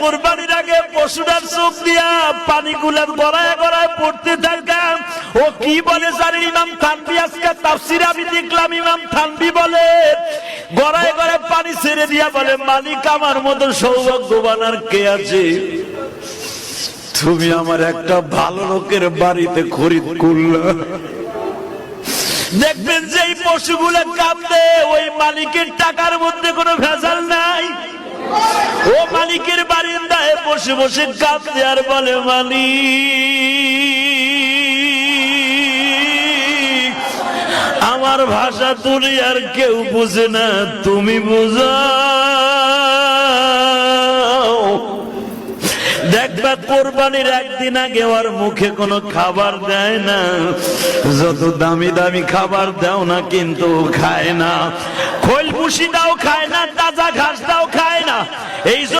কুরবানির আগে পশুটার চোখ দিয়া পানিগুলা গড়ায় গড়ায় পড়তে থাকে। ও কি বলে জানেন ইমাম থানভী আজকে তাফসীরে আমি দেখলাম ইমাম থানভী বলে গড়ায় গড়ায় পানি ছেড়ে দিয়া বলে মালিক আমার মতো সৌভাগ্যবান আর কে আছে, তুমি আমার একটা ভালো লোকের বাড়িতে খরিদ করলা। দেখবেন যে এই পশুগুলো কাঁদে ওই মালিকের টাকার মধ্যে কোনো ভেজাল নাই। ও মালিকের বারিন্দায় বসে বসে কাঁদে আর বলে মালিক আমার ভাষা তুলি আর কেউ বুঝে না, তুমি বুঝাও। দেখবা কোরবানির একদিন আগে ওর মুখে কোনো খাবার দেয় না, যত দামি দামি খাবার দাও না কিন্তু খায় না, খোল ভুসি দাও খায় না, তাজা ঘাস দাও খায় না। এই